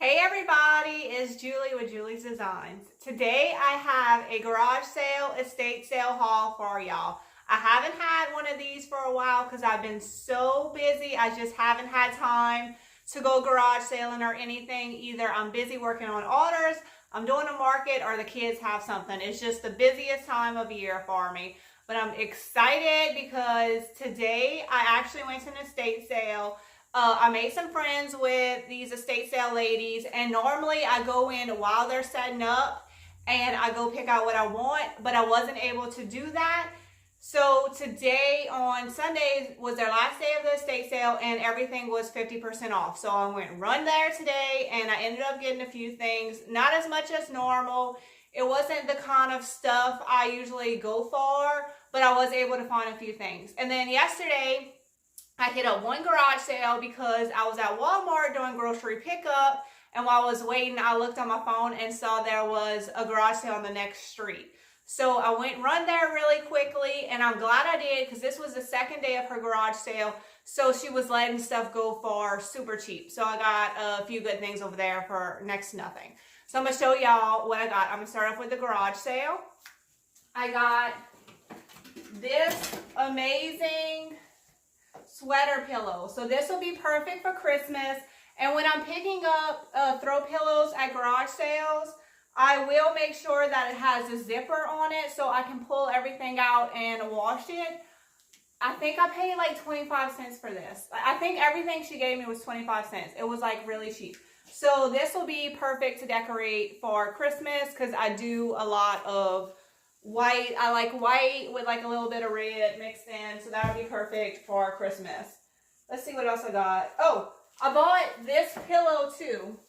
Hey everybody, it's Julie with Julie's Designs. Today I have a garage sale, estate sale haul for y'all. I haven't had one of these for a while because I've been so busy. I just haven't had time to go garage sailing or anything. Either I'm busy working on orders, I'm doing a market, or the kids have something. It's just the busiest time of year for me. But I'm excited because today I actually went to an estate sale. I made some friends with these estate sale ladies, and normally I go in while they're setting up and I go pick out what I want, but I wasn't able to do that. So today on Sunday was their last day of the estate sale and everything was 50% off. So I went run there today and I ended up getting a few things, not as much as normal. It wasn't the kind of stuff I usually go for, but I was able to find a few things. And then yesterday, I hit up one garage sale because I was at Walmart doing grocery pickup, and while I was waiting, I looked on my phone and saw there was a garage sale on the next street. So I went and run there really quickly, and I'm glad I did because this was the second day of her garage sale, so she was letting stuff go for super cheap. So I got a few good things over there for next to nothing. So I'm going to show y'all what I got. I'm going to start off with the garage sale. I got this amazing sweater pillow. So this will be perfect for Christmas. And when I'm picking up throw pillows at garage sales, I will make sure that it has a zipper on it so I can pull everything out and wash it. I think I paid like 25 cents for this. I think everything she gave me was 25 cents. It was like really cheap. So this will be perfect to decorate for Christmas because I do a lot of white. I like white with like a little bit of red mixed in, so that would be perfect for Christmas. Let's see what else I got. Oh, I bought this pillow too.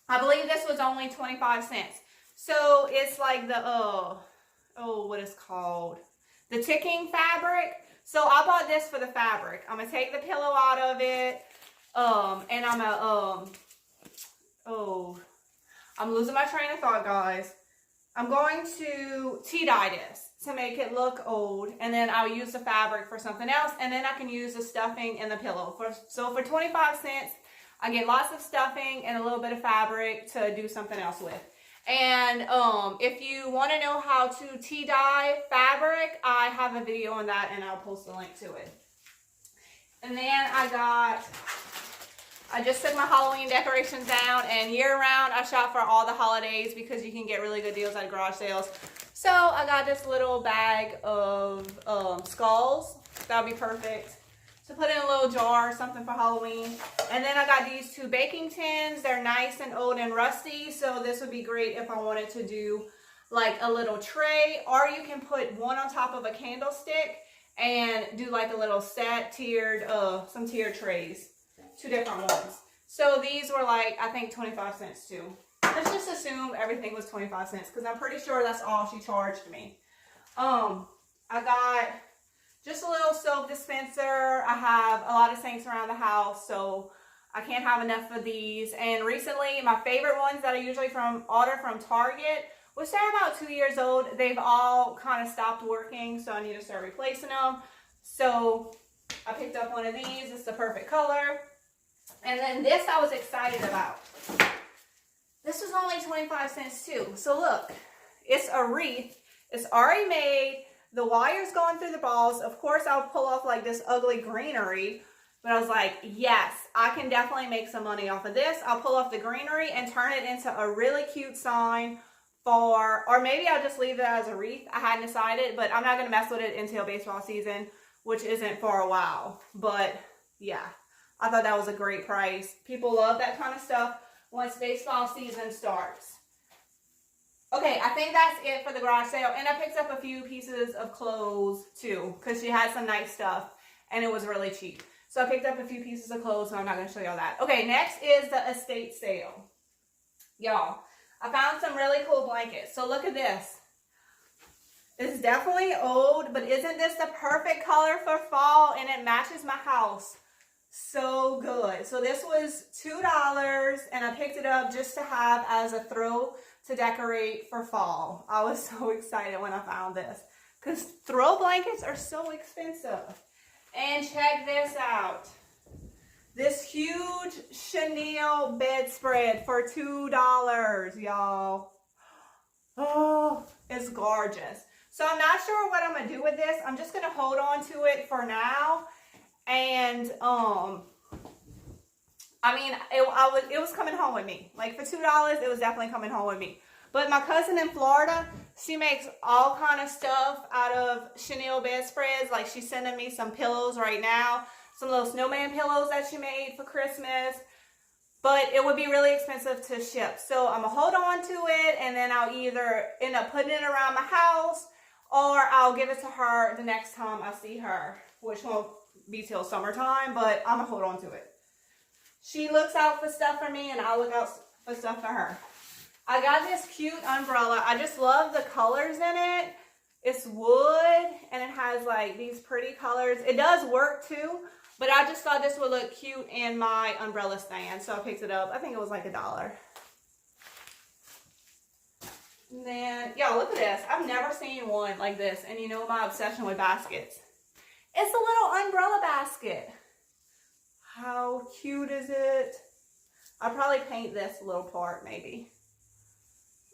I believe this was only 25 cents. So it's like the what is called, the ticking fabric. So I bought this for the fabric. I'm gonna take the pillow out of it, and I'm gonna I'm losing my train of thought, guys. I'm going to tea-dye this to make it look old, and then I'll use the fabric for something else, and then I can use the stuffing and the pillow. So for 25 cents, I get lots of stuffing and a little bit of fabric to do something else with. And if you want to know how to tea-dye fabric, I have a video on that, and I'll post a link to it. And then I just took my Halloween decorations down, and year-round I shop for all the holidays because you can get really good deals at garage sales. So I got this little bag of skulls. That would be perfect to put in a little jar or something for Halloween. And then I got these two baking tins. They're nice and old and rusty, so this would be great if I wanted to do like a little tray, or you can put one on top of a candlestick and do like a little set tiered, some tiered trays. Two different ones. So these were like, I think 25 cents too. Let's just assume everything was 25 cents because I'm pretty sure that's all she charged me. I got just a little soap dispenser. I have a lot of sinks around the house, so I can't have enough of these. And recently, my favorite ones that I usually order from Target, which they're about 2 years old, they've all kind of stopped working, so I need to start replacing them. So I picked up one of these. It's the perfect color. And then this I was excited about. This was only 25 cents too. So look, it's a wreath. It's already made. The wire's going through the balls. Of course, I'll pull off like this ugly greenery. But I was like, yes, I can definitely make some money off of this. I'll pull off the greenery and turn it into a really cute sign or maybe I'll just leave it as a wreath. I hadn't decided, but I'm not going to mess with it until baseball season, which isn't for a while. But yeah. I thought that was a great price. People love that kind of stuff once baseball season starts. Okay, I think that's it for the garage sale. And I picked up a few pieces of clothes too because she had some nice stuff and it was really cheap. So I picked up a few pieces of clothes, so I'm not going to show y'all that. Okay, next is the estate sale. Y'all, I found some really cool blankets. So look at this. It's definitely old, but isn't this the perfect color for fall? And it matches my house so good. So this was $2 and I picked it up just to have as a throw to decorate for fall. I was so excited when I found this because throw blankets are so expensive. And check this out. this huge chenille bedspread for $2, y'all. Oh, it's gorgeous. So I'm not sure what I'm gonna do with this. I'm just gonna hold on to it for now. And I mean, it was coming home with me. Like for $2, it was definitely coming home with me. But my cousin in Florida, she makes all kind of stuff out of chenille bedspreads. Like she's sending me some pillows right now, some little snowman pillows that she made for Christmas. But it would be really expensive to ship. So I'm gonna hold on to it, and then I'll either end up putting it around my house, or I'll give it to her the next time I see her, which won't be till summertime, but I'm gonna hold on to it. She looks out for stuff for me, and I'll look out for stuff for her. I got this cute umbrella. I just love the colors in it. It's wood, and it has like these pretty colors. It does work too, but I just thought this would look cute in my umbrella stand, so I picked it up. I think it was like $1. And then, y'all, look at this. I've never seen one like this, and you know my obsession with baskets. It's a little umbrella basket. How cute is it? I'll probably paint this little part maybe.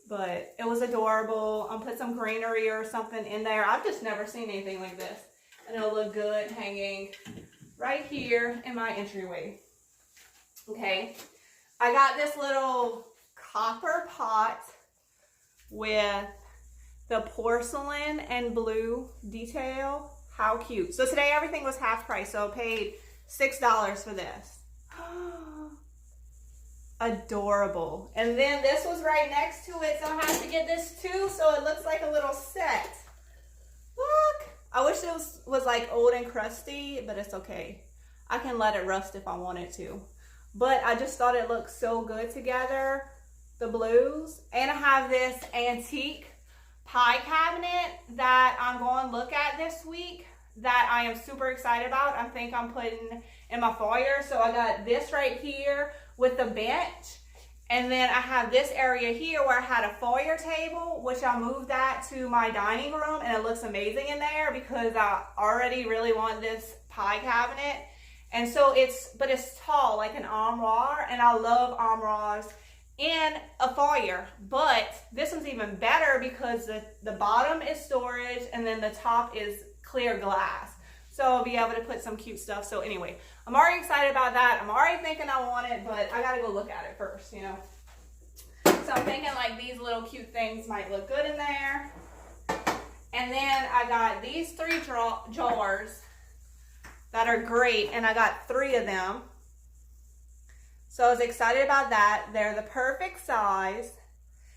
But it was adorable. I'll put some greenery or something in there. I've just never seen anything like this. And it'll look good hanging right here in my entryway. Okay. I got this little copper pot with the porcelain and blue detail. How cute. So today everything was half price. So I paid $6 for this. Adorable. And then this was right next to it, so I have to get this too, so it looks like a little set. Look. I wish it was like old and crusty, but it's okay. I can let it rust if I wanted to. But I just thought it looked so good together, the blues. And I have this antique pie cabinet that I'm going to look at this week that I am super excited about. I think I'm putting in my foyer. So I got this right here with the bench, and then I have this area here where I had a foyer table, which I moved that to my dining room, and it looks amazing in there because I already really want this pie cabinet. And so it's tall, like an armoire, and I love armoires in a foyer. But this one's even better because the bottom is storage, and then the top is clear glass. So I'll be able to put some cute stuff. So anyway, I'm already excited about that. I'm already thinking I want it, but I gotta go look at it first, you know. So I'm thinking like these little cute things might look good in there. And then I got these 3 jars that are great, and I got 3 of them. So I was excited about that. They're the perfect size,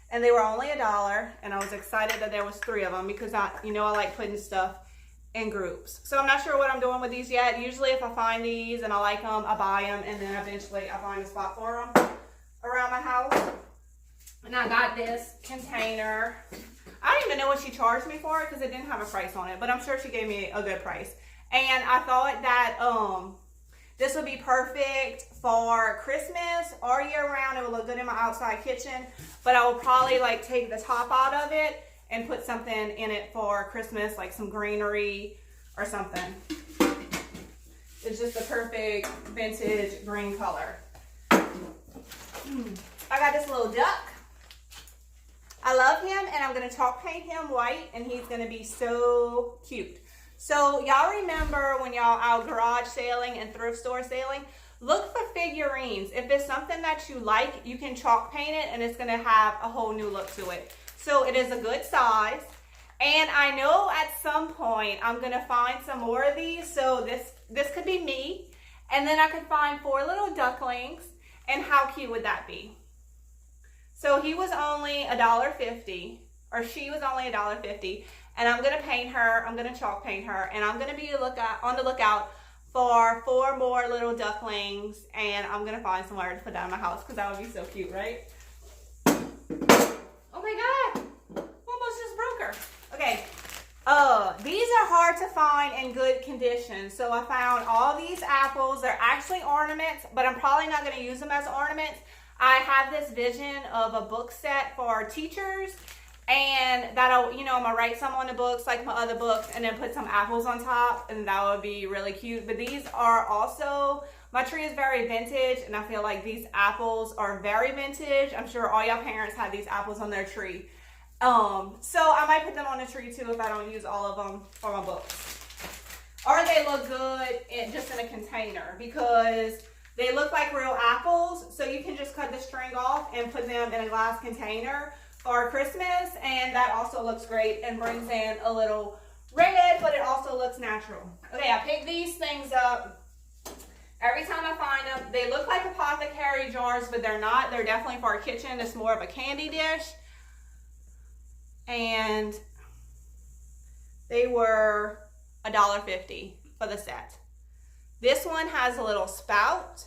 and they were only $1, and I was excited that there was 3 of them because I like putting stuff in groups. So I'm not sure what I'm doing with these yet. Usually if I find these and I like them, I buy them, and then eventually I find a spot for them around my house. And I got this container. I don't even know what she charged me for it because it didn't have a price on it, but I'm sure she gave me a good price. And I thought that this would be perfect for Christmas or year round. It would look good in my outside kitchen, but I will probably like take the top out of it and put something in it for Christmas, like some greenery or something. It's just the perfect vintage green color. I got this little duck. I love him, and I'm going to chalk paint him white, and he's going to be so cute. So y'all remember when y'all out garage sailing and thrift store sailing, look for figurines. If it's something that you like, you can chalk paint it, and it's going to have a whole new look to it. So it is a good size, and I know at some point I'm going to find some more of these. So this could be me, and then I could find 4 little ducklings, and how cute would that be? So he was only $1.50, or she was only $1.50, and I'm going to paint her. I'm going to chalk paint her, and I'm going to be on the lookout for 4 more little ducklings, and I'm going to find somewhere to put that in my house because that would be so cute, right? Oh my God, almost just broke her. Okay, these are hard to find in good condition. So I found all these apples. They're actually ornaments, but I'm probably not going to use them as ornaments. I have this vision of a book set for teachers, and that'll, I'm gonna write some on the books like my other books, and then put some apples on top, and that would be really cute. But these are also My tree is very vintage, and I feel like these apples are very vintage. I'm sure all y'all parents had these apples on their tree. So I might put them on the tree too if I don't use all of them for my books. Or they look good just in a container because they look like real apples. So you can just cut the string off and put them in a glass container for Christmas. And that also looks great and brings in a little red, but it also looks natural. Okay, I picked these things up. Every time I find them, they look like apothecary jars, but they're not. They're definitely for a kitchen. It's more of a candy dish. And they were $1.50 for the set. This one has a little spout,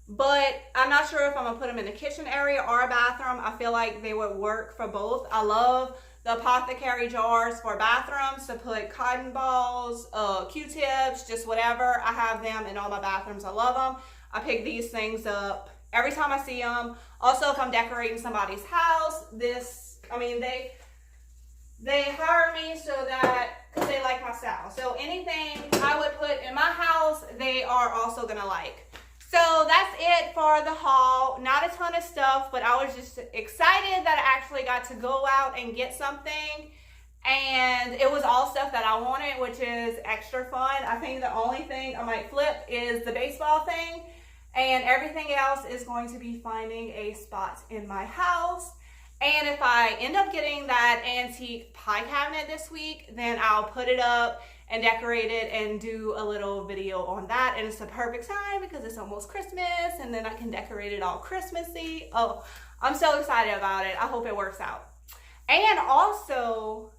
but I'm not sure if I'm gonna put them in the kitchen area or a bathroom. I feel like they would work for both. I love the apothecary jars for bathrooms to put cotton balls, Q-tips, just whatever. I have them in all my bathrooms. I love them. I pick these things up every time I see them. Also, if I'm decorating somebody's house, they hire me so that, because they like my style. So anything I would put in my house, they are also gonna like. So that's it for the haul. Not a ton of stuff, but I was just excited that I actually got to go out and get something. And it was all stuff that I wanted, which is extra fun. I think the only thing I might flip is the baseball thing. And everything else is going to be finding a spot in my house. And if I end up getting that antique pie cabinet this week, then I'll put it up and decorate it and do a little video on that. And it's the perfect time because it's almost Christmas, and then I can decorate it all Christmassy. Oh, I'm so excited about it. I hope it works out. And also,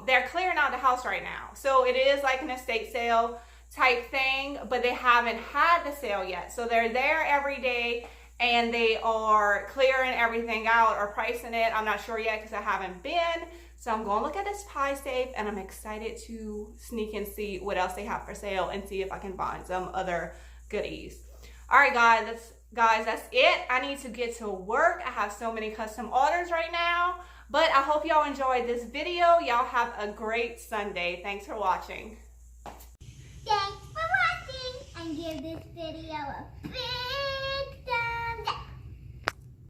they're clearing out the house right now. So it is like an estate sale type thing, but they haven't had the sale yet. So they're there every day, and they are clearing everything out or pricing it. I'm not sure yet because I haven't been. So I'm going to look at this pie safe, and I'm excited to sneak and see what else they have for sale and see if I can find some other goodies. All right, guys, that's it. I need to get to work. I have so many custom orders right now, but I hope y'all enjoyed this video. Y'all have a great Sunday. Thanks for watching. Thanks for watching, and give this video a big